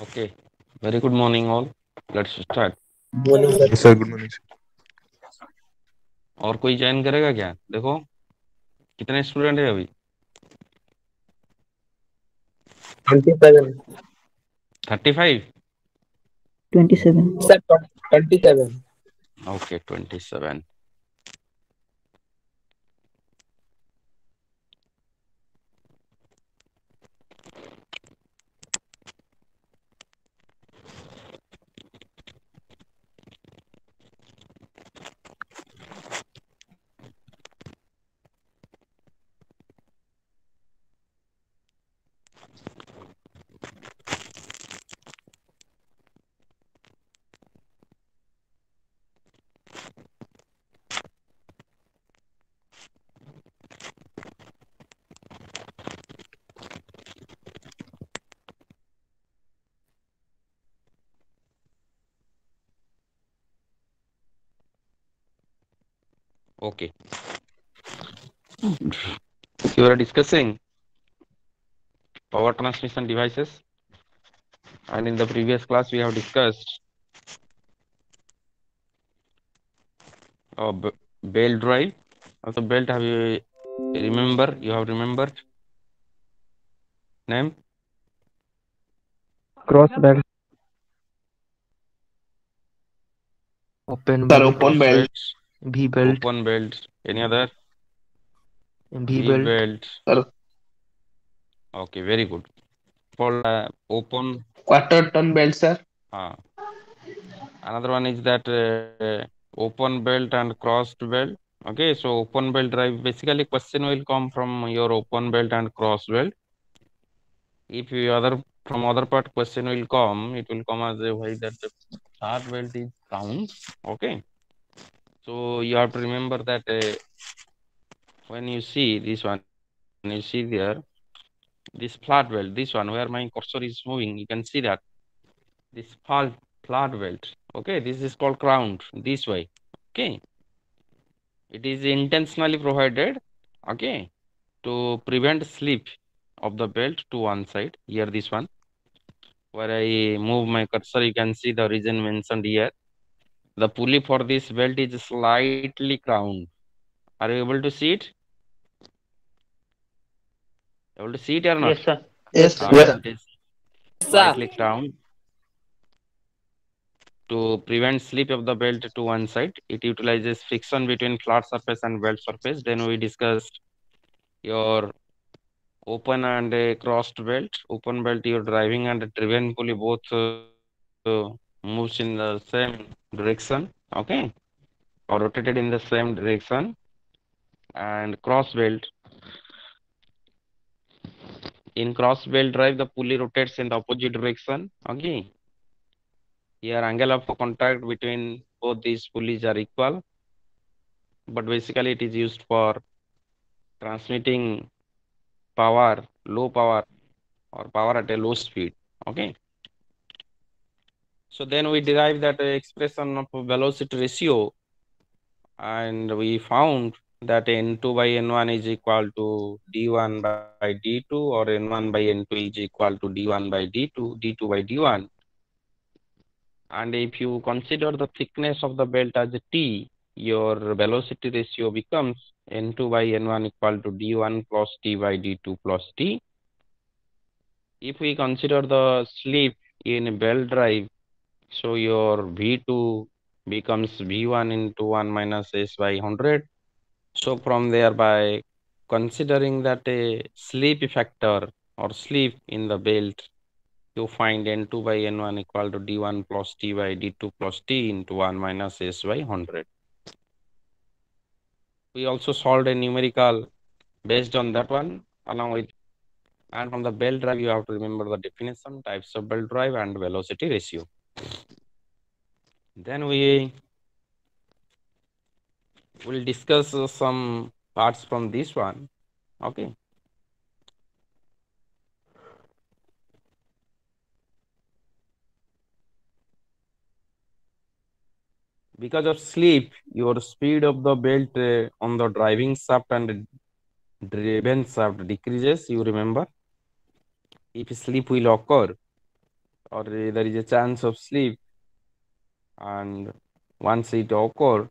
Okay. Very good morning, all. Let's start. Morning, sir. Yes, sir. Good morning, sir. और कोई join करेगा क्या? देखो कितने स्टूडेंट है अभी? 27. 35. 27. Sir, 27. Okay, 27. Okay. You are discussing power transmission devices, and in the previous class we have discussed belt drive. Also, belt have you remember? You have remembered name? Cross belt. Open Sir, belt, open Cross belt. belt, V belt, open belt. Any other? V V belt, belt. Sir, Okay, very good. For open. quarter ton belt, sir. Uh, Another one is that open belt and crossed belt. Okay, so open belt drive, basically question will come from your open belt and cross belt. If you from other part question will come, it will come as a why that the flat belt is round. Okay, so you have to remember that when you see this one, you see there this flat belt, this one where my cursor is moving, you can see that this flat belt. Okay, this is called crown this way. Okay, it is intentionally provided, okay, to prevent slip of the belt to one side. Here this one, where I move my cursor, you can see the region mentioned here. The pulley for this belt is slightly crowned. Are you able to see it? Able to see it or not? Yes, sir. Yes, Yes, sir. sir. Yes, It is sir. slightly crowned to prevent slip of the belt to one side. It utilizes friction between flat surface and belt surface. Then we discussed your open and a crossed belt. Open belt, your driving and driven pulley both moves in the same direction, okay, or rotated in the same direction. And cross belt, in cross belt drive, the pulley rotates in the opposite direction. Okay, here angle of contact between both these pulleys are equal, but basically it is used for transmitting power, low power, or power at a low speed. Okay. So then we derive that expression of velocity ratio, and we found that N2 by N1 is equal to D1 by D2, or N1 by N2 is equal to D1 by D2, D2 by D1. And if you consider the thickness of the belt as a T, your velocity ratio becomes N2 by N1 equal to D1 plus T by D2 plus T. If we consider the slip in belt drive, so your V2 becomes V1 into 1 minus S by 100. So from there, by considering that a slip factor or slip in the belt, you find N2 by N1 equal to D1 plus T by D2 plus T into 1 minus S by 100. We also solved a numerical based on that one along with, and from the belt drive, you have to remember the definition, types of belt drive and velocity ratio. Then we will discuss some parts from this one. Okay. Because of slip, your speed of the belt on the driving shaft and driven shaft decreases. You remember, if slip will occur, or there is a chance of slip, and once it occur,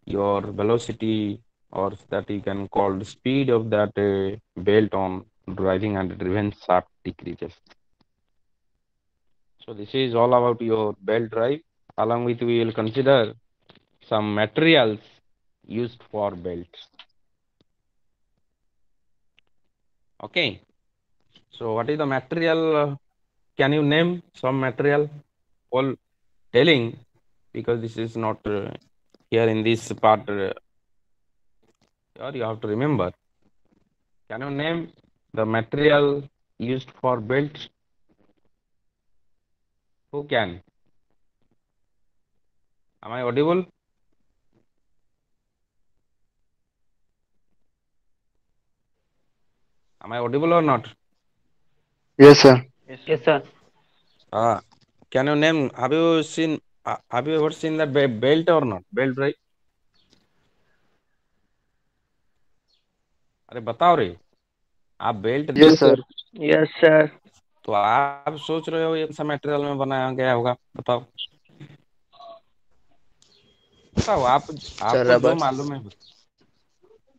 your velocity, or that you can call the speed of that belt on driving and driven shaft decreases. So this is all about your belt drive. Along with, we will consider some materials used for belts. Okay. So what is the material? Can you name some material? All telling, because this is not here in this part, or you have to remember. Can you name the material used for belts? Who can? Am I audible? Am I audible or not? Yes, sir. Yes, sir. Ah, can you name? Have you seen? Have you ever seen that belt or not? Belt, right? अरे बताओ रे, आप belt Yes, Yes, देख, sir. sir. Yes, sir. तो आप सोच रहे हो ये कौन सा मटेरियल में बनाया गया होगा? बताओ बताओ आप, Sir, आपको जो rubber. मालूम है।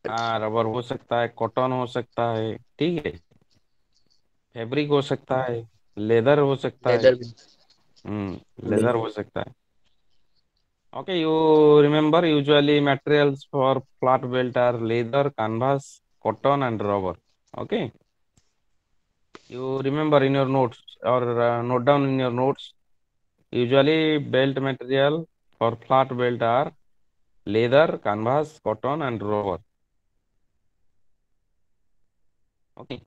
हाँ, रबर हो सकता है, कॉटन हो सकता है, ठीक है, फैब्रिक हो सकता है, लेदर हो सकता है। Leather. लेदर हो सकता है। Okay, you remember usually materials for flat belt are leather, canvas, cotton, and rubber. Okay, you remember in your notes, or note down in your notes. Usually belt material for flat belt are leather, canvas, cotton, and rubber. Okay,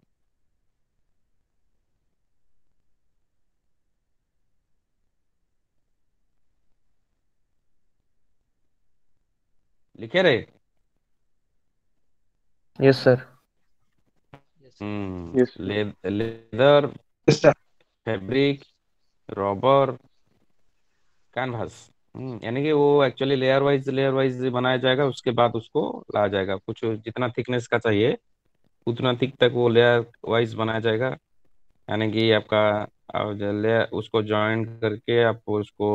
लिखे रहे। Yes, sir. हम्म, Yes. leather, Yes, sir. fabric, rubber, canvas। यानी कि वो actually layer wise बनाया जाएगा, उसके बाद उसको लाया जाएगा, कुछ जितना थिकनेस का चाहिए उतना थिक तक वो लेयर वाइज बनाया जाएगा। यानी कि आपका लेयर उसको ज्वाइन करके आपको उसको,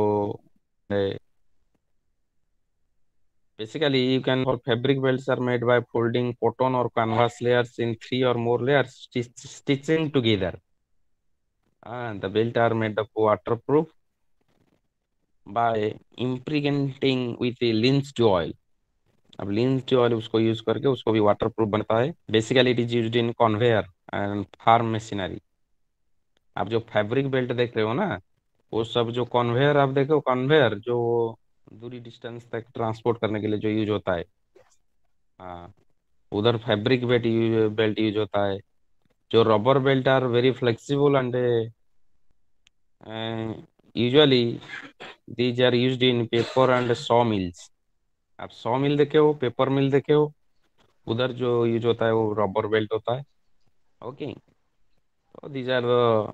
basically you can, for fabric belts are made by folding cotton or canvas layers in three or more layers, stitching together. And the belt are made of waterproof by impregnating with a lynched oil. अब lynch oil उसको use करके उसको भी waterproof बनता है। Basically it is used in conveyor and farm machinery. आप जो fabric belt देख रहे हो ना, वो सब जो कन्वेयर आप देखो, कन्वेयर जो दूरी डिस्टेंस तक ट्रांसपोर्ट करने के लिए जो यूज होता है, हाँ, उधर फैब्रिक बेल्ट यूज होता है। जो rubber belt are very flexible and usually these are used in paper and saw mills. आप सॉ मिल देखे हो, पेपर मिल देखे हो, उधर जो यूज होता है वो रबर बेल्ट होता है। Okay, so these are the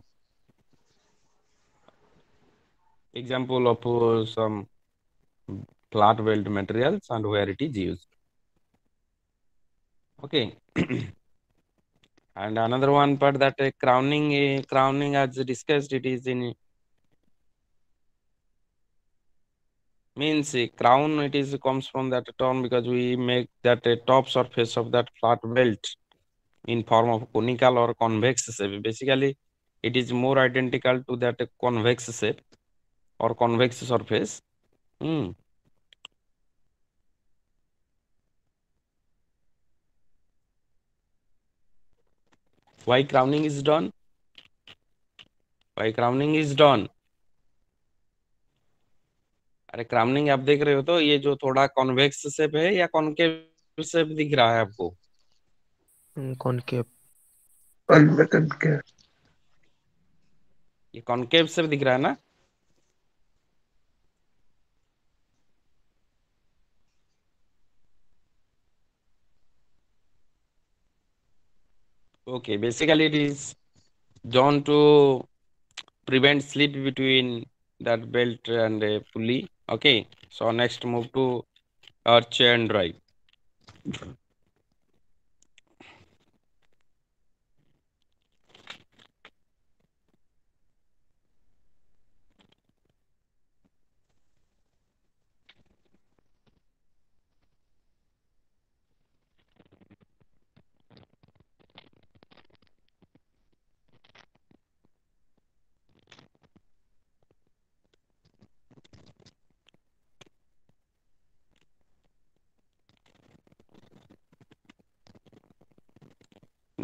example of some flat belt materials and where it is used. Okay. And another one part that crowning as discussed, it is in means a crown, it is comes from that term because we make that a top surface of that flat belt in form of conical or convex shape. Basically it is more identical to that convex shape or convex surface. Hmm. Why crowning is done? Why crowning is done? अरे crowning आप देख रहे हो तो ये जो थोड़ा convex shape है या कॉनकेव शेप दिख रहा है आपको? Concave. Unbroken. ये कॉनकेव शेप दिख रहा है ना? Okay, basically it is done to prevent slip between that belt and a pulley. Okay, so next move to our chain drive.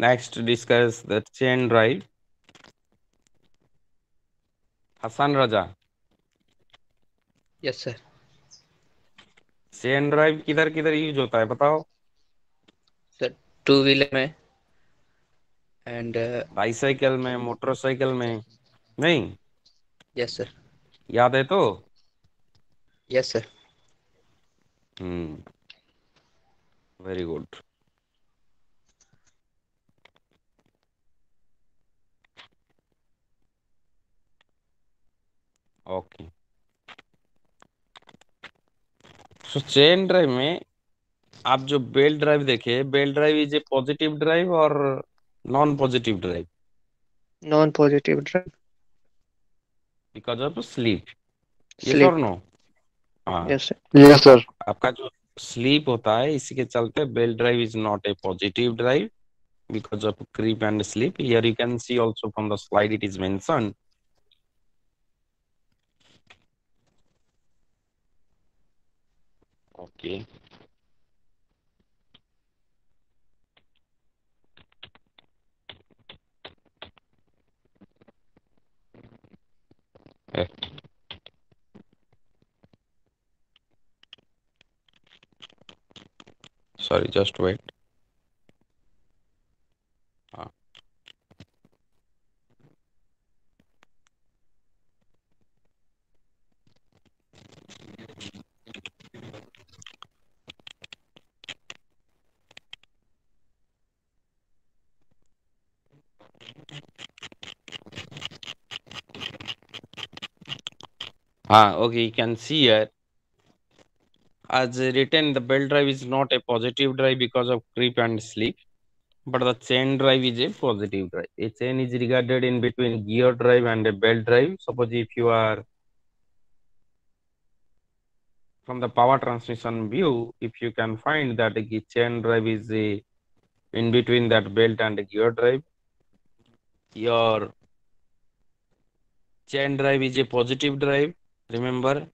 Next, discuss the chain drive. Hassan Raja, yes sir. Chain drive किधर किधर use होता है बताओ? Sir 2 wheeler में and bicycle में, motorcycle में? नहीं yes sir. याद है तो? Yes sir. Hmm, very good. Okay, so chain drive में आप जो बेल्ट ड्राइव देखे, belt drive is a positive drive और non positive drive? Non positive drive. Because of slip, yes और स्लीप. नो? हाँ, यस सर. Yes sir. आपका जो sleep होता है इसी के चलते belt drive is not a positive drive because of creep and sleep. Here you can see also from the slide it is mentioned. Okay. Eh, sorry, just wait. हाँ, okay, you can see here as written the belt drive is not a positive drive because of creep and sleep, but the chain drive is a positive drive. A chain is regarded in between gear drive and a belt drive. Suppose if you are from the power transmission view, if you can find that the chain drive is in between that belt and gear drive, your chain drive is a positive drive. Remember,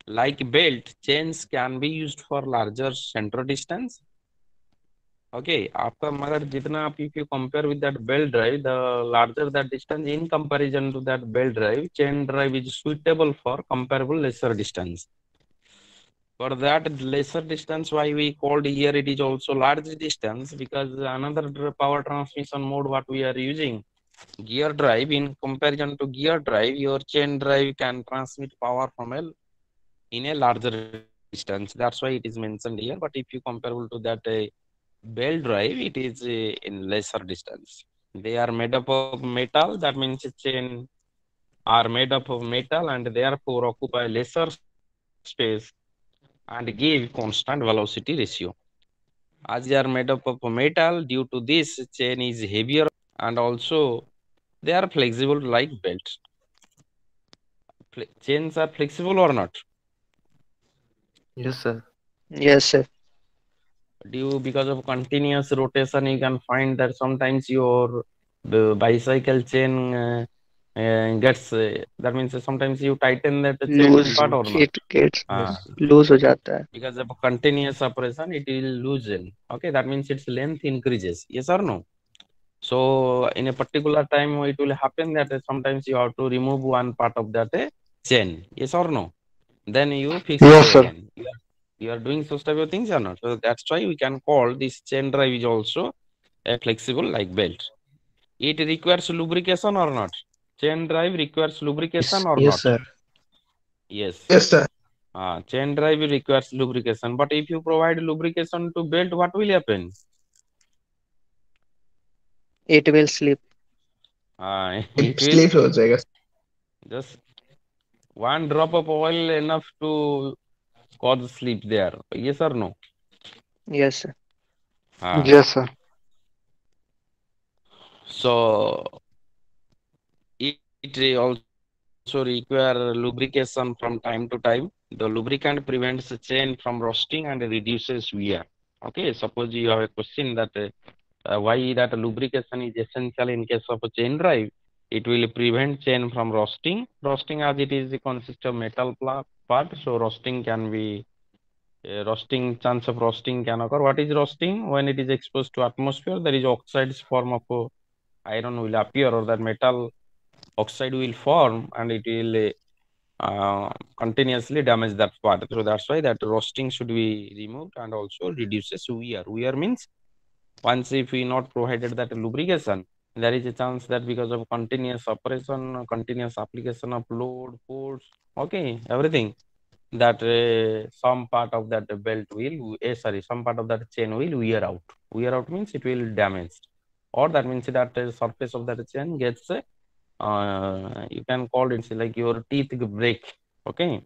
like belt, chains can be used for larger center distance. Okay, after mother jitna आप if you compare with that belt drive, the larger that distance in comparison to that belt drive, chain drive is suitable for comparable lesser distance. For that lesser distance, why we called here it is also large distance, because another power transmission mode what we are using, gear drive, in comparison to gear drive, your chain drive can transmit power from a in a larger distance. That's why it is mentioned here. But if you comparable to that belt drive, it is in lesser distance. They are made up of metal. That means a chain are made up of metal and therefore occupy lesser space and give constant velocity ratio. As they are made up of metal, due to this chain is heavier and also they are flexible like belt. Chains are flexible or not? Yes sir. Yes sir. Due because of continuous rotation, you can find that sometimes your the bicycle chain gets that means sometimes you tighten that chain Lose. part or loose. not? It gets yes. lose हो जाता है. Because of continuous operation, it will loosen. Okay, that means its length increases. Yes or no? So in a particular time, it will happen that sometimes you have to remove one part of that chain. Yes or no? Then you fix it yes sir. again. You are doing such type of things or not? So that's why we can call this chain drive is also a flexible like belt. It requires lubrication or not? Chain drive requires lubrication or yes not? Sir. Yes. Yes sir. Chain drive requires lubrication. But if you provide lubrication to belt, what will happen? It will sleep. It will Sleep हो जाएगा. just one drop of oil enough to cause sleep there. Yes or no? Yes sir. Uh, yes sir. so it also require lubrication from time to time. The lubricant prevents the chain from rusting and reduces wear. Okay, suppose you have a question that why that lubrication is essential in case of a chain drive. It will prevent chain from rusting. Rusting, as it is consists of metal part, so rusting can be A rusting chance of rusting can occur. What is rusting? When it is exposed to atmosphere, there is oxides form of iron will appear, or that metal oxide will form, and it will continuously damage that part. So that's why that roasting should be removed, and also reduces wear. Wear means once if we not provided that lubrication, there is a chance that because of continuous operation, continuous application of load, force, okay, everything, that some part of that belt will, some part of that chain will wear out. Wear out means it will damage, or that means that surface of that chain gets you can call it like your teeth break, okay,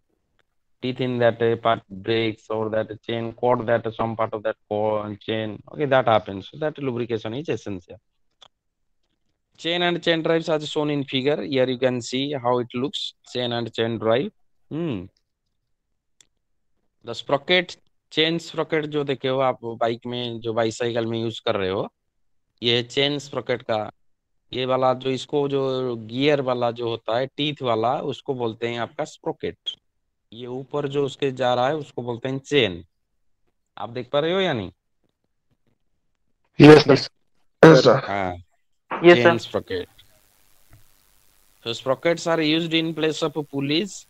teeth in that part breaks, or that chain cord, that some part of that cord chain, okay, that happens. So that lubrication is essential. Chain and chain drives as shown in figure. Here you can see how it looks, chain and chain drive. The Sprocket, chain Sprocket जो देखे हो आप bike में, जो bicycle में use कर रहे हो, ये चेन स्प्रॉकेट का ये वाला जो, इसको जो गियर वाला जो होता है टीथ वाला, उसको बोलते हैं आपका स्प्रॉकेट। ये ऊपर जो उसके जा रहा है उसको बोलते हैं चेन। आप देख पा रहे हो या नहीं? Yes, sir. Yes, sir. हाँ, Yes, chain sir. Sprocket. So sprockets are used in place of pulleys.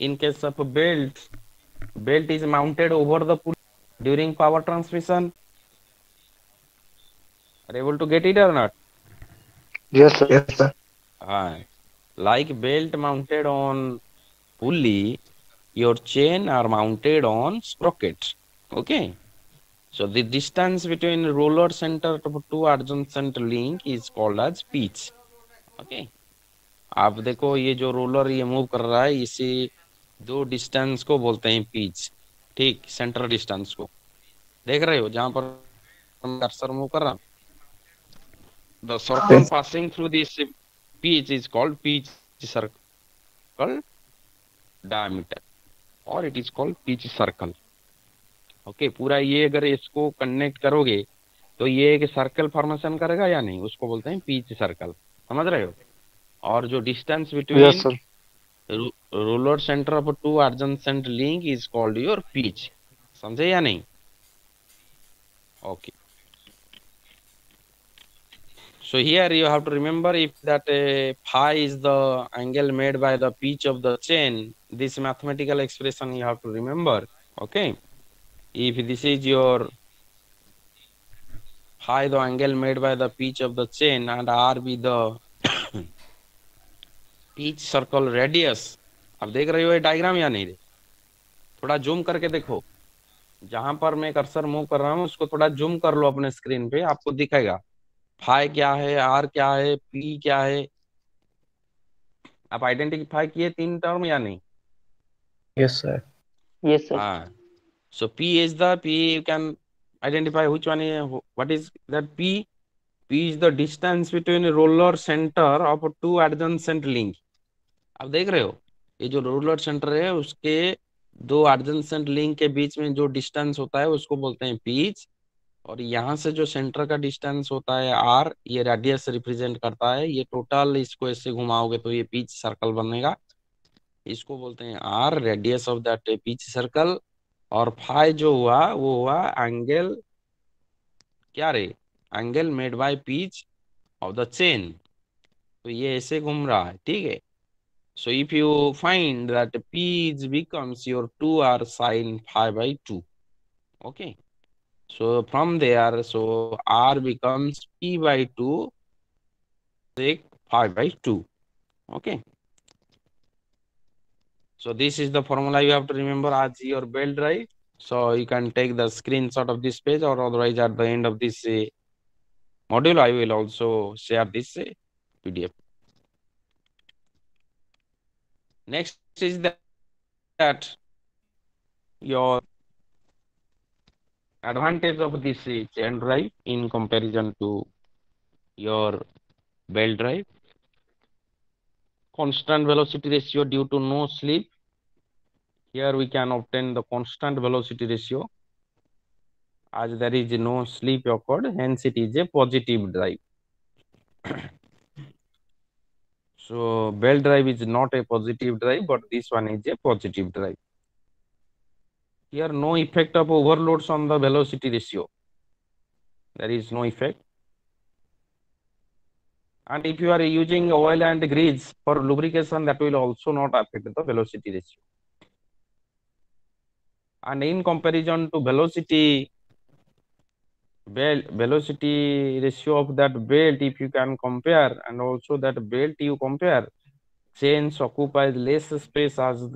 In case of belt, belt is mounted over the pulley during power transmission. Are you able to get it or not? Yes, sir. Yes, sir. Like belt mounted on pulley, your chain are mounted on sprocket. Okay. So the distance between roller center to two adjacent link is called as pitch. Okay. आप देखो ये जो roller ये move कर रहा है, इसी दो डिस्टेंस को बोलते हैं पिच। ठीक, सेंटर डिस्टेंस को देख रहे हो जहां पर कर्सर मूव कर रहा हूं। The circle passing through this pitch is called pitch circle diameter, और it is called pitch circle. Okay, पूरा ये अगर इसको कनेक्ट करोगे तो ये एक सर्कल फॉर्मेशन करेगा या नहीं, उसको बोलते हैं पिच सर्कल। समझ रहे हो? और जो distance Yes, between sir. Ruler centre of two adjacent link is called your pitch. समझे या नहीं? Okay, so here you have to remember, if that phi is the angle made by the pitch of the chain, this mathematical expression you have to remember. Okay, if this is your phi, the angle made by the pitch of the chain, and r be the pitch circle radius। अब देख रहे हो ये diagram या नहीं? थोड़ा zoom करके देखो, जहां पर मैं कर्सर मूव कर रहा हूँ उसको थोड़ा जूम कर लो अपने स्क्रीन पे, आपको दिखेगा फाई क्या है, आर क्या है, पी क्या है। आप आइडेंटिफाई किए तीन टर्म या नहीं? Yes, sir. Yes, sir. हाँ, so P is the P, you can identify which one is, what is that P? P is the distance between roller center of two adjacent link। आप देख रहे हो ये जो roller centre है उसके दो adjacent लिंक के बीच में जो डिस्टेंस होता है उसको बोलते हैं पिच, और यहाँ से जो सेंटर का डिस्टेंस होता है आर, ये रेडियस रिप्रेजेंट करता है। ये टोटल इसको ऐसे घुमाओगे तो ये पिच सर्कल बनेगा, इसको बोलते हैं R, radius of that pitch circle. और फाई जो हुआ वो हुआ एंगल, क्या रे, angle made by pitch of the chain. तो ये ऐसे घूम रहा है, ठीक है। So if you find that pitch becomes your 2r sin phi by 2, okay, so from there, so r becomes p by 2 sec phi by 2, okay. So this is the formula you have to remember as your belt drive. So you can take the screenshot of this page, or otherwise at the end of this module, I will also share this PDF. Next is that your advantage of this chain drive in comparison to your belt drive. Constant velocity ratio due to no slip. Here we can obtain the constant velocity ratio as there is no slip occurred, hence it is a positive drive. So belt drive is not a positive drive, but this one is a positive drive. Here no effect of overloads on the velocity ratio. There is no effect. And if you are using oil and grease for lubrication, that will also not affect the velocity ratio. And in comparison to velocity ratio of that belt, if you can compare, and also that belt you compare, chains occupies less space as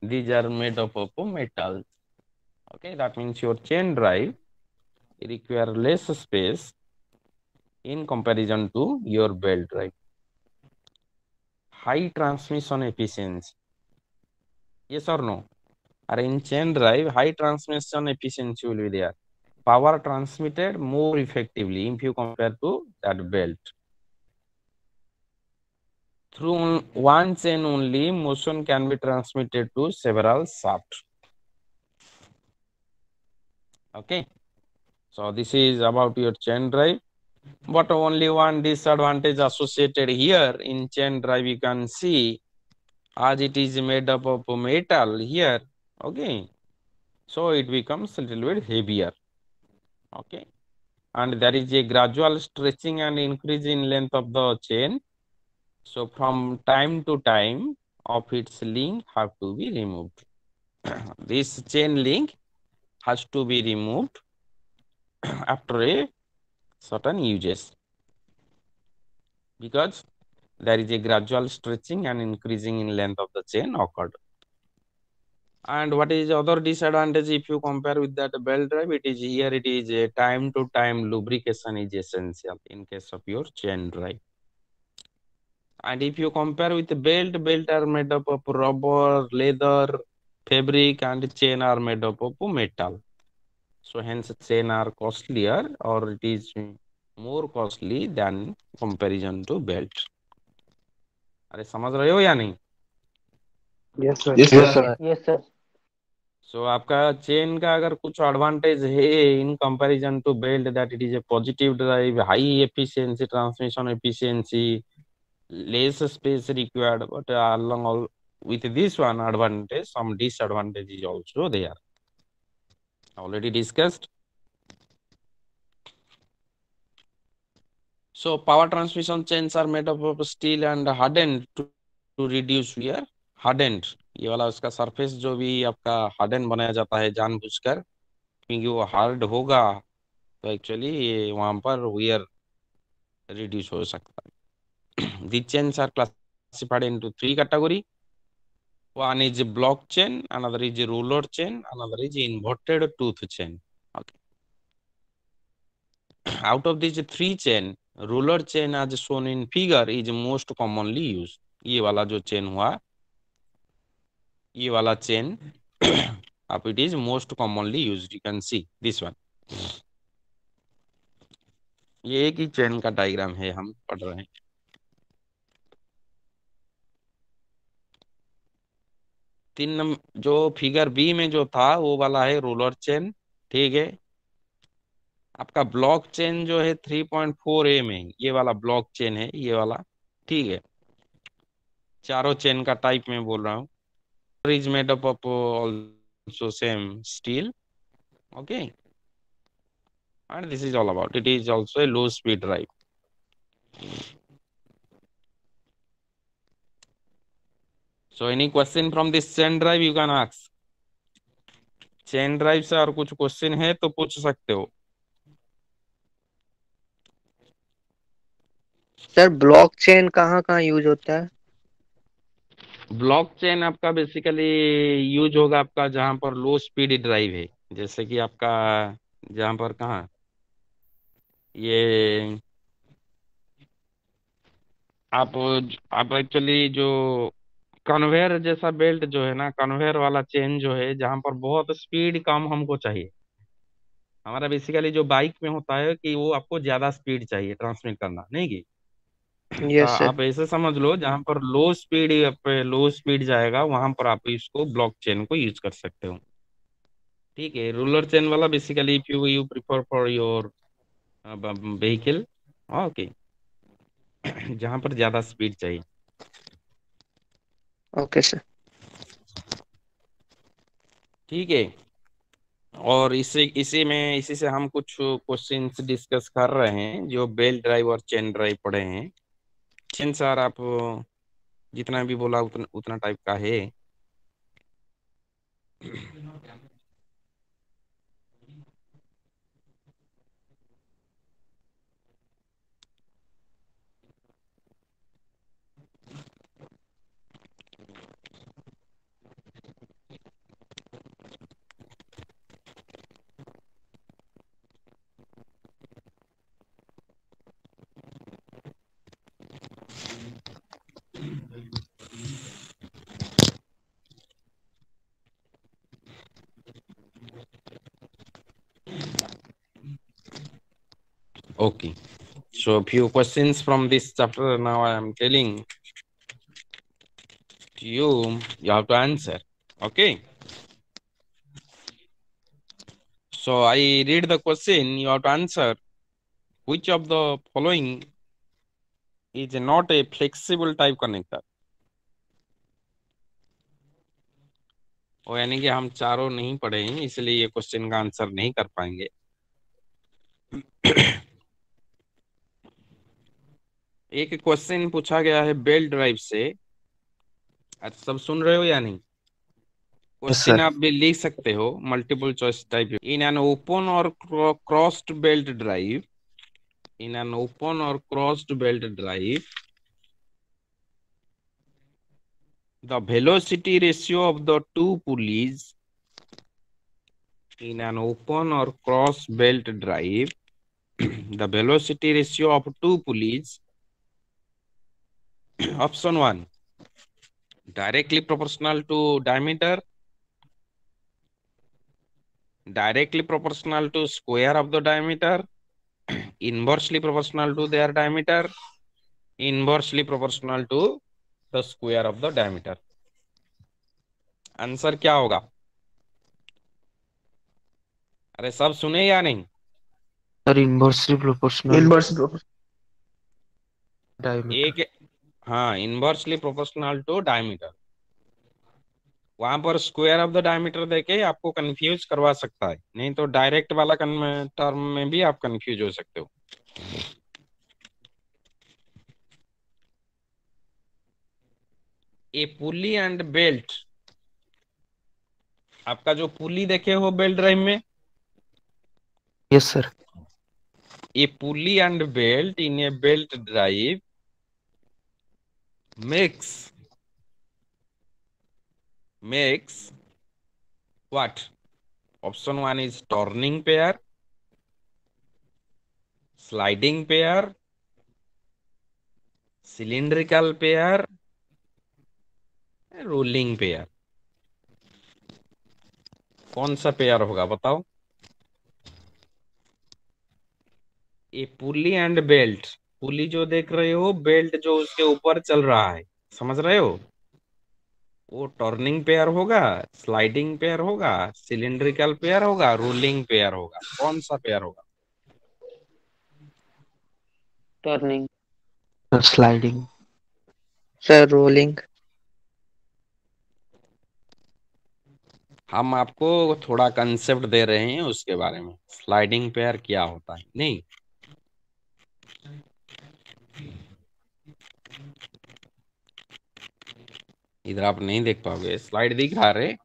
these are made up of metal. Okay, that means your chain drive require less space in comparison to your belt drive. High transmission efficiency. Yes or no? Or in chain drive, high transmission efficiency will be there. Power transmitted more effectively if you compare to that belt. Through one chain only, motion can be transmitted to several shafts. Okay. So this is about your chain drive. But only one disadvantage associated here in chain drive you can see, as it is made up of metal here. Okay. So it becomes a little bit heavier. Okay. And there is a gradual stretching and increase in length of the chain. So from time to time of its link have to be removed. This chain link has to be removed after a certain uses, because there is a gradual stretching and increasing in length of the chain occurred. And what is the other disadvantage if you compare with that belt drive? It is here, it is a time to time lubrication is essential in case of your chain drive. And if you compare with the belt are made up of rubber, leather, fabric, and chain are made up of metal. So hence chain are costlier, or it is more costly than comparison to belt. अरे समझ रहे हो या नहीं? Yes, sir. Yes, sir. Yes, sir. So आपका chain का अगर कुछ एडवांटेज है in comparison to belt, that it is a positive drive, high efficiency, transmission efficiency, less space required, but along all with this one advantage, some disadvantage is also there, already discussed. So power transmission chains are made up of steel and hardened to reduce wear. hardened, ये वाला उसका surface जो भी आपका harden बनाया जाता है जानबूझकर, क्योंकि वो हार्ड होगा तो एक्चुअली वहां पर wear reduce हो सकता है. The chains are classified into three category. One is a block chain, another is a roller chain, another is inverted tooth chain. Okay. Out of these three chain, roller chain as shown in figure is most commonly used. ये वाला जो chain हुआ, ये वाला chain, अब it is most commonly used. You can see this one. ये एक ही chain का diagram है, हम पढ़ रहे हैं. जो फिगर बी में जो था वो वाला है रोलर चेन. ठीक है. आपका ब्लॉक चेन जो है 3.4 में, ये वाला ब्लॉक चेन है, ये वाला. ठीक है. चारों चेन का टाइप में बोल रहा हूँ. Is made up of also same steel. Okay. And this is all about, it is also a low speed drive. So any question from this chain drive you can ask. Chain drive से और कुछ question है तो पूछ सकते हो. Sir block chain कहाँ कहाँ यूज होता है? ब्लॉक चेन आपका बेसिकली यूज होगा आपका जहां पर लो स्पीड ड्राइव है, जैसे कि आपका जहां पर कहाँ ये आप एक्चुअली जो कन्वेयर जैसा बेल्ट जो है ना, कन्वेयर वाला चेन जो है, जहां पर बहुत स्पीड कम हमको चाहिए. हमारा बेसिकली जो बाइक में होता है कि वो आपको ज्यादा स्पीड चाहिए ट्रांसमिट करना, नहीं की. तो यस सर. आप ऐसे समझ लो, जहां पर लो स्पीड जाएगा वहां पर आप इसको ब्लॉक चेन को यूज कर सकते हो. ठीक है. रूलर चेन वाला basically if you prefer for your vehicle. Okay. जहां पर ज्यादा स्पीड चाहिए. Okay sir. ठीक है. और इसी से हम कुछ क्वेश्चंस डिस्कस कर रहे हैं जो बेल्ट ड्राइव और चेन ड्राइव पढ़े हैं। चेन सर आप जितना भी बोला उतना उतना टाइप का है। Okay, so few questions from this chapter now I am telling to you. You have to answer. Okay. So I read the question. You have to answer. Which of the following is not a flexible type connector? और यानी कि हम चारों नहीं पढ़े हैं इसलिए ये क्वेश्चन का आंसर नहीं कर पाएंगे। एक क्वेश्चन पूछा गया है बेल्ट ड्राइव से। अच्छा, सब सुन रहे हो या नहीं? Yes, question sir. आप भी लिख सकते हो, multiple choice type. In an open और crossed belt drive, in an open or crossed belt drive, the velocity ratio of the two pulleys in an open or cross belt drive, the velocity ratio of two pulleys, option 1 directly proportional to diameter, directly proportional to square of the diameter, inversely proportional to their diameter, inversely proportional to the square of the diameter। Answer क्या होगा? अरे सब सुने या नहीं? Sir, inversely proportional inverse proportional. diameter. एक, हाँ, inversely proportional to diameter. वहां पर स्क्वायर ऑफ द डायमीटर देके आपको कंफ्यूज करवा सकता है, नहीं तो डायरेक्ट वाला टर्म में भी आप कंफ्यूज हो सकते हो। ए पुली एंड बेल्ट, आपका जो पुली देखे हो बेल्ट ड्राइव में, Yes, sir. A pulley and belt in a belt drive makes what? Option 1 is turning pair, sliding pair, cylindrical pair, rolling pair. कौन सा पेयर होगा बताओ? ये पुली एंड बेल्ट, पुली जो देख रहे हो, बेल्ट जो उसके ऊपर चल रहा है, समझ रहे हो? वो टर्निंग पेयर होगा, स्लाइडिंग पेयर होगा, सिलिंड्रिकल पेयर होगा, रोलिंग पेयर होगा। कौन सा पेयर होगा? टर्निंग। Sliding. Sir rolling. हम आपको थोड़ा कंसेप्ट दे रहे हैं उसके बारे में, स्लाइडिंग पेयर क्या होता है। नहीं, इधर आप नहीं देख पाओगे, स्लाइड दिख रहा है।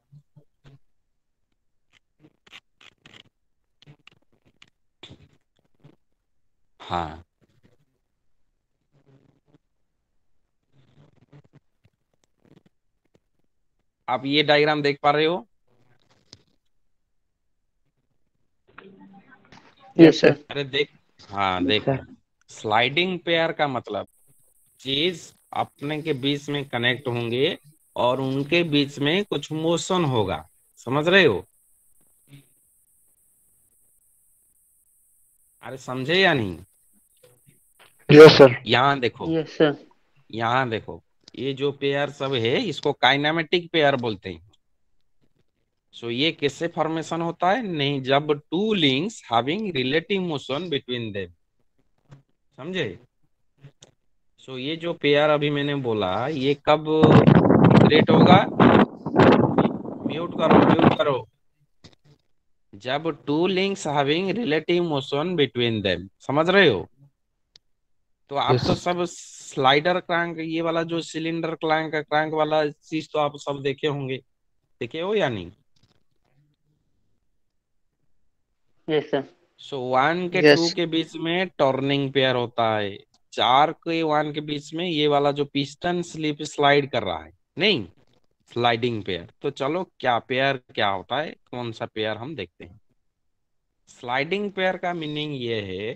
हाँ, आप ये डायग्राम देख पा रहे हो? Yes sir. अरे देख, हाँ देखो, स्लाइडिंग पेयर का मतलब चीज अपने के बीच में कनेक्ट होंगे और उनके बीच में कुछ मोशन होगा, समझ रहे हो? अरे समझे या नहीं? Yes, sir. यहाँ देखो, यस सर। यहाँ देखो, ये जो पेयर सब है इसको काइनेमेटिक पेयर बोलते हैं। सो ये किससे फॉर्मेशन होता है? नहीं, जब two links having relative motion between them, समझे? सो ये जो पेयर अभी मैंने बोला, ये कब वाइब्रेट होगा? म्यूट करो, म्यूट करो। जब two links having relative motion between them, समझ रहे हो? तो आप Yes. तो सब स्लाइडर क्रैंक, ये वाला जो सिलेंडर क्रैंक क्रैंक वाला चीज तो आप सब देखे होंगे, देखे हो या नहीं? Yes, sir. सो वन के टू Yes. के बीच में टर्निंग पेयर होता है, चार के वन के बीच में ये वाला जो पिस्टन स्लिप स्लाइड कर रहा है, नहीं, स्लाइडिंग पेयर। तो चलो क्या पेयर क्या होता है, कौन सा पेयर हम देखते हैं। स्लाइडिंग पेयर का मीनिंग ये है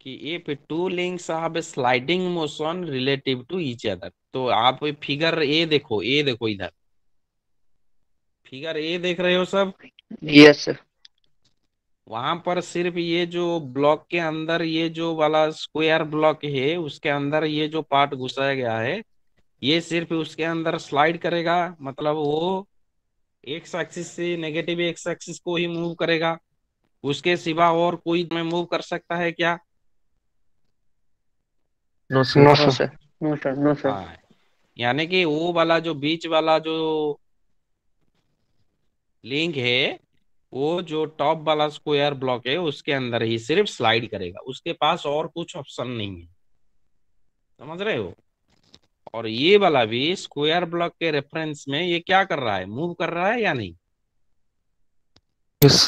कि if two links have sliding motion relative to each other. तो आप फिगर ए देखो, ए देखो इधर, फिगर ए देख रहे हो सब? Yes, sir. वहां पर सिर्फ ये जो ब्लॉक के अंदर ये जो वाला स्क्वायर ब्लॉक है उसके अंदर ये जो पार्ट घुसाया गया है, ये सिर्फ उसके अंदर स्लाइड करेगा, मतलब वो एक्स एक्सिस से नेगेटिव एक्स एक्सिस को ही मूव करेगा, उसके सिवा और कोई में मूव कर सकता है क्या? No, sir. No, sir. No, sir. No, sir. हाँ, यानी कि वो वाला जो बीच वाला जो लिंक है, वो जो टॉप वाला स्क्वायर ब्लॉक है उसके अंदर ही सिर्फ स्लाइड करेगा, उसके पास और कुछ ऑप्शन नहीं है, समझ रहे हो? और ये वाला भी स्क्वायर ब्लॉक के रेफरेंस में ये क्या कर रहा है, मूव कर रहा है या नहीं? Yes.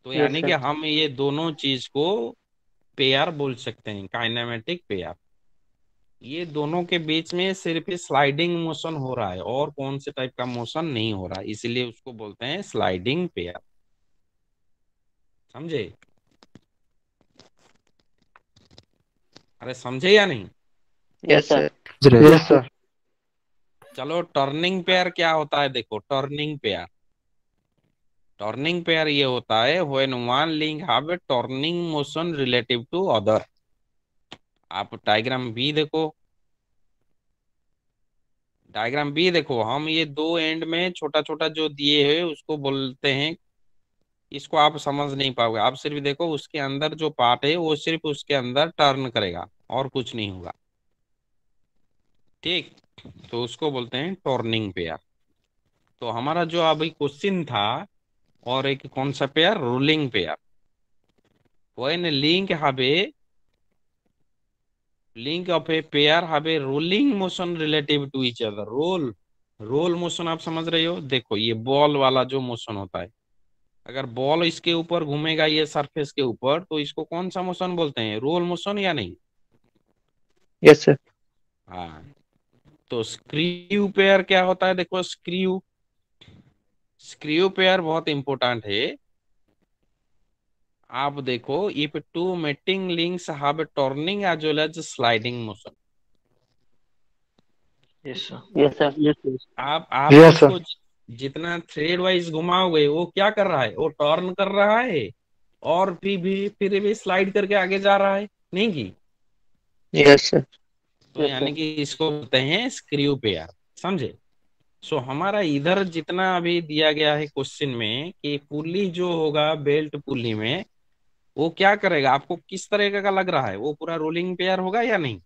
तो Yes, यानी कि sir. हम ये दोनों चीज को पेयर बोल सकते हैं, काइनेमेटिक पेयर। ये दोनों के बीच में सिर्फ स्लाइडिंग मोशन हो रहा है और कौन से टाइप का मोशन नहीं हो रहा है, इसीलिए उसको बोलते हैं स्लाइडिंग पेयर। समझे? अरे समझे या नहीं? Yes, sir. Yes, sir. चलो टर्निंग पेयर क्या होता है, देखो टर्निंग पेयर। टर्निंग पेयर ये होता है when one link have a turning motion relative to other. आप डायग्राम बी देखो, डायग्राम बी देखो, हम ये दो एंड में छोटा छोटा जो दिए है उसको बोलते हैं, इसको आप समझ नहीं पाओगे, आप सिर्फ देखो उसके अंदर जो पार्ट है वो सिर्फ उसके अंदर टर्न करेगा और कुछ नहीं होगा, ठीक? तो उसको बोलते हैं टर्निंग पेयर। तो हमारा जो अभी क्वेश्चन था, और एक कौन सा pair, rolling pair. When link have a link of a pair have a rolling motion relative to each other. Roll motion आप समझ रहे हो? देखो ये बॉल वाला जो मोशन होता है, अगर बॉल इसके ऊपर घूमेगा ये सरफेस के ऊपर, तो इसको कौन सा मोशन बोलते हैं, रोल मोशन या नहीं? Yes, sir. हाँ। तो स्क्रू पेयर क्या होता है, देखो स्क्रू स्क्रू पेयर बहुत इंपॉर्टेंट है। आप देखो if two mating links have turning as well as sliding motion. Yes, sir. Yes, sir. Yes, yes. आप Yes, sir. इसको जितना थ्रेड वाइज घुमाओगे वो क्या कर रहा है, वो टर्न कर रहा है और फिर भी स्लाइड करके आगे जा रहा है, नहीं की? Yes, sir. तो Yes, sir. यानी कि इसको बोलते हैं स्क्रू पेयर, समझे? सो हमारा इधर जितना अभी दिया गया है क्वेश्चन में कि पुली जो होगा बेल्ट पुली में, वो क्या करेगा, आपको किस तरह का लग रहा है, वो पूरा रोलिंग पेयर होगा या नहीं?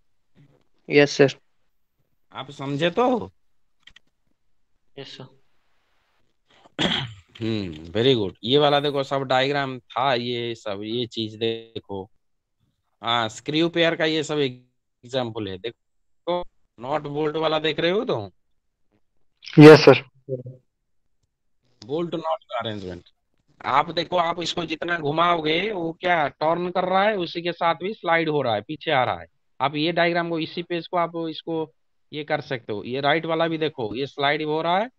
Yes, sir. आप समझे तो? Yes, sir. Very good. ये वाला देखो सब डायग्राम था, ये सब ये चीज देखो। हाँ, स्क्रू पेयर का ये सब एग्जाम्पल है, देखो नॉट बोल्ट वाला देख रहे हो तो, Yes, sir. बोल्ट नॉट का अरेंजमेंट। आप देखो, आप इसको जितना घुमाओगे वो क्या टर्न कर रहा है, उसी के साथ भी स्लाइड हो रहा है, पीछे आ रहा है। आप ये डायग्राम को, इसी पेज को आप इसको ये कर सकते हो, ये राइट वाला भी देखो, ये स्लाइड हो रहा है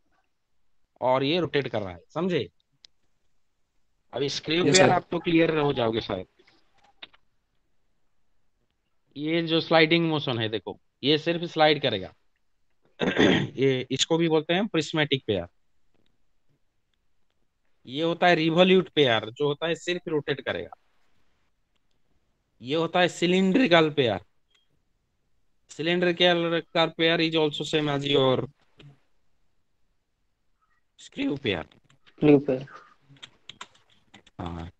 और ये रोटेट कर रहा है, समझे? अब स्क्रू Yes, पेयर sir. आप तो क्लियर हो जाओगे शायद। ये जो स्लाइडिंग मोशन है देखो, ये सिर्फ स्लाइड करेगा। ये इसको भी बोलते हैं प्रिस्मेटिक पेयर। ये होता है रिवॉल्यूट पेयर, जो होता है सिर्फ रोटेट करेगा। ये होता है cylindrical pair. Cylindrical pair is also same as your screw pair. Sleeper. हाँ,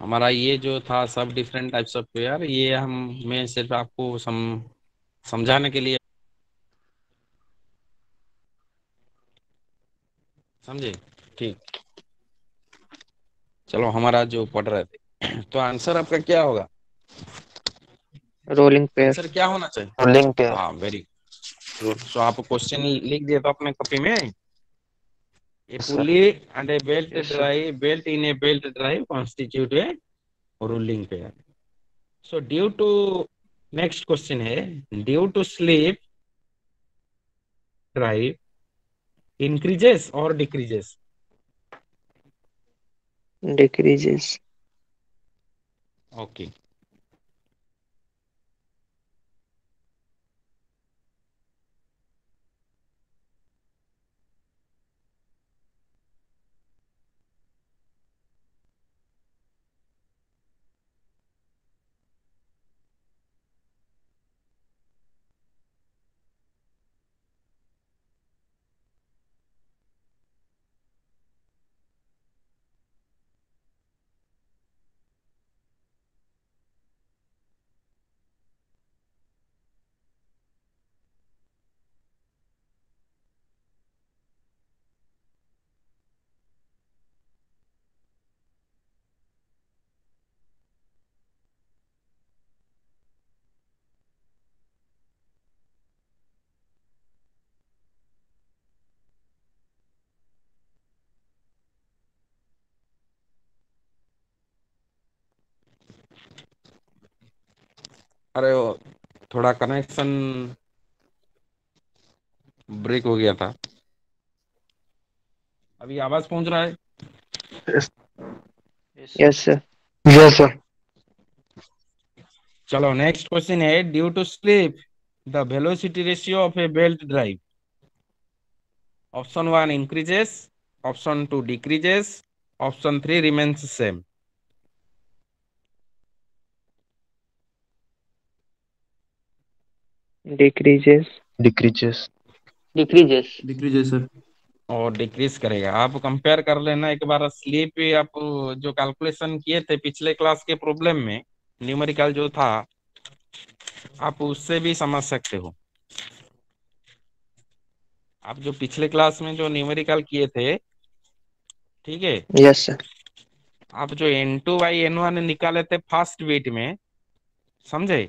हमारा ये जो था सब डिफरेंट टाइप्स ऑफ पेयर, ये हम मैं सिर्फ आपको समझाने के लिए, समझे? ठीक। चलो हमारा जो पढ़ रहे थे तो आंसर आपका क्या होगा? Rolling pair. आंसर क्या होना चाहिए? Rolling pair. हाँ, वेरी गुड। सो आप क्वेश्चन लिख दिए तो अपने कॉपी में, ए yes sir. Pulley and a belt yes sir. Drive, belt in a belt drive constitute a rolling pair. So due to, next question है, due to slip drive increases और decreases? Decreases. Okay. अरे वो थोड़ा connection break हो गया था। अभी आवाज पहुंच रहा है? Yes sir. Yes sir. चलो नेक्स्ट क्वेश्चन है, due to slip the velocity ratio of a belt drive, option one increases, option two decreases, option three remains same. Decreases. Decreases. Decreases. Decreases sir. और decrease करेगा। आप compare कर लेना एक बार sleep, आप जो कैलकुलेशन किए थे पिछले क्लास के प्रॉब्लम में, न्यूमेरिकल जो था, आप उससे भी समझ सकते हो। आप जो पिछले क्लास में जो न्यूमेरिकल किए थे, ठीक है, यस सर। आप जो N2/N1 निकाले थे फर्स्ट बीट में, समझे?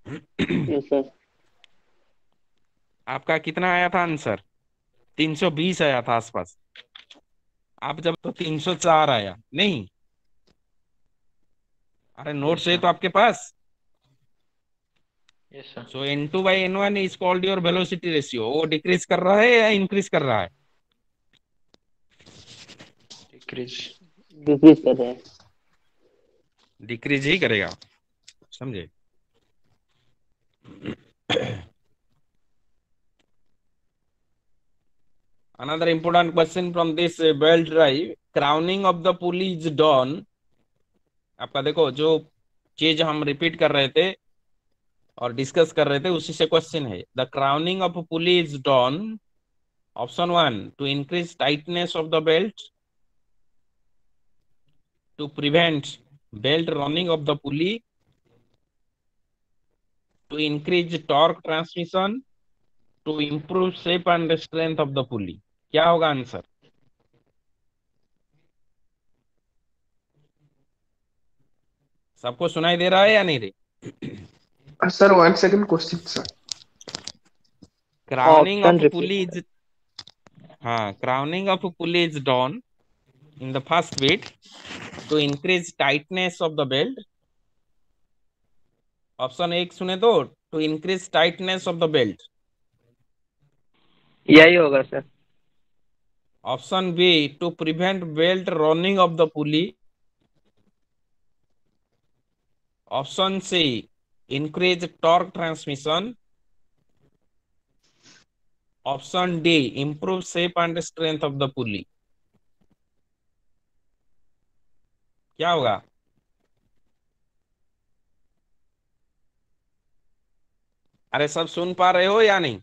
Yes sir. आपका कितना आया था आंसर? 320 आया था आसपास। आप जब तो 304 आया नहीं? अरे यस नोट्स है सर। तो आपके पास। Yes sir. So N2/N1 is called your velocity ratio. वो डिक्रीज कर रहा है या इंक्रीज कर रहा है? डिक्रीज। डिक्रीज कर रहे हैं। डिक्रीज ही करेगा, समझे? Another important question from this belt drive, crowning of the pulley is done। आपका देखो जो चीज हम रिपीट कर रहे थे और डिस्कस कर रहे थे उसी से क्वेश्चन है। The crowning of pulley is done, option one to increase tightness of the belt, to prevent belt running off the pulley, to increase torque transmission, to improve shape and strength of the pulley. क्या होगा answer? सबको सुनाई दे रहा है या नहीं रे? Sir 1 second question sir. Crowning option of repeat pulley कर। इज, हाँ, crowning of pulley is done in the first beat to increase tightness of the belt। Option एक सुने तो, to increase tightness of the belt. यही होगा sir. Option B to prevent belt running off the pulley. Option C increase torque transmission. Option D improve shape and strength of the pulley. क्या होगा? अरे सब सुन पा रहे हो या नहीं?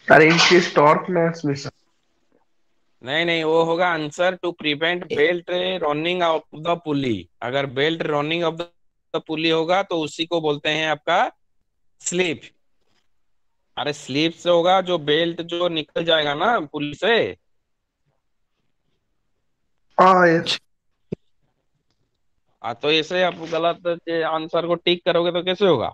Sir increase torque transmission. नहीं नहीं, वो होगा answer to prevent belt running off the pulley. अगर belt running off the pulley होगा तो उसी को बोलते हैं आपका स्लीप। अरे स्लीप से होगा जो बेल्ट जो निकल जाएगा ना पुली से, हाँ यस। तो ऐसे आप गलत आंसर को टिक करोगे तो कैसे होगा?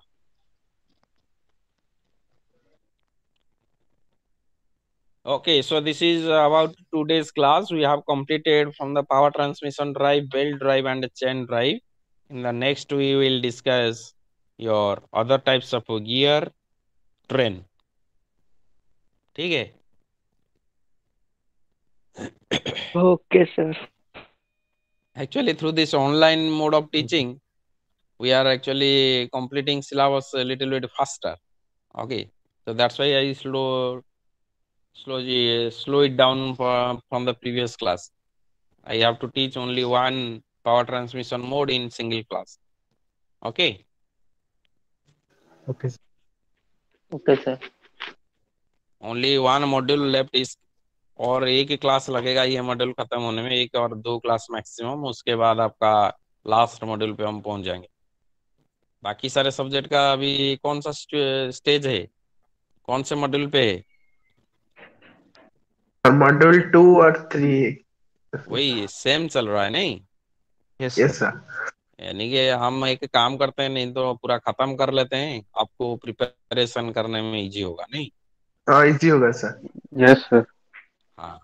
Okay, so this is about today's class. We have completed from the power transmission drive, belt drive, and the chain drive. In the next, we will discuss your other types of gear, train. ठीक है? Okay, sir. Actually, through this online mode of teaching, we are actually completing syllabus a little bit faster. Okay, so that's why I slow it down from the previous class. I have to teach only one power transmission mode in single class. Okay. Okay. Okay, sir. Only one module left is, और एक ही class लगेगा ये module खत्म होने में, एक और दो क्लास मैक्सिमम, उसके बाद आपका लास्ट मॉड्यूल पे हम पहुंच जाएंगे। बाकी सारे सब्जेक्ट का अभी कौन सा स्टेज है, कौन से मॉड्यूल पे है? मॉड्यूल 2 और 3। वही सेम चल रहा है नहीं? Yes, yes sir. सर। यानी कि हम एक काम करते हैं, नहीं तो पूरा खत्म कर लेते हैं, आपको प्रिपरेशन करने में इजी होगा नहीं? हाँ इजी होगा सर। Yes, sir. हाँ,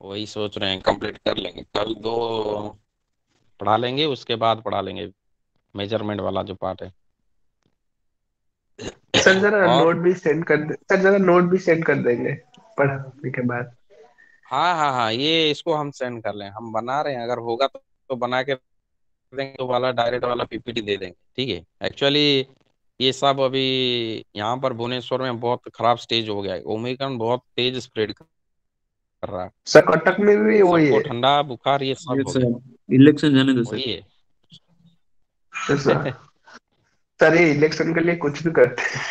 वही सोच रहे हैं, कंप्लीट कर लेंगे, कल दो पढ़ा लेंगे, उसके बाद पढ़ा लेंगे मेजरमेंट वाला जो पार्ट है। सर जरा और नोट भी सेंड कर दे, सर जरा नोट भी सेंड कर देंगे पढ़ाने के बाद। हाँ हाँ हाँ, ये इसको हम सेंड कर लें, हम बना रहे हैं, अगर होगा तो बना के देंगे, तो वाला डायरेक्ट वाला पीपीटी दे देंगे। ठीक है? एक्चुअली ये सब अभी यहाँ पर भुवनेश्वर में बहुत खराब स्टेज हो गया है, ओमिक्रॉन बहुत तेज स्प्रेड कर रहा है, सर कटक में भी वही सबको है। ठंडा बुखार ये सब यस हो गया। सर, इलेक्शन जाने दो सर। वही है। Yes sir. सर ये इलेक्शन के लिए कुछ भी करते हैं,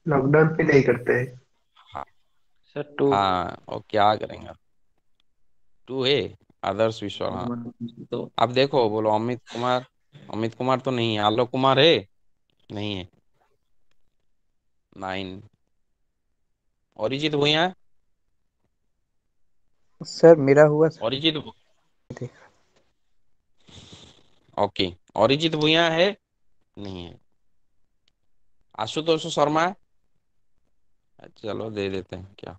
लॉकडाउन पे नहीं करते हैं। हाँ Sir, 2. हाँ, और क्या करेंगे? टू है आदर्श विश्वास, हाँ। तो अब देखो, बोलो अमित कुमार, अमित कुमार तो नहीं है, आलोक कुमार है, नहीं है। 9, अरिजीत भुइयां, सर मेरा हुआ सर। अरिजीत, ओके, अरिजीत भुइयां है, नहीं है। आशुतोष शर्मा, चलो दे देते हैं क्या।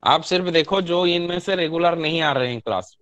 आप सिर्फ देखो जो इनमें से रेगुलर नहीं आ रहे हैं क्लास,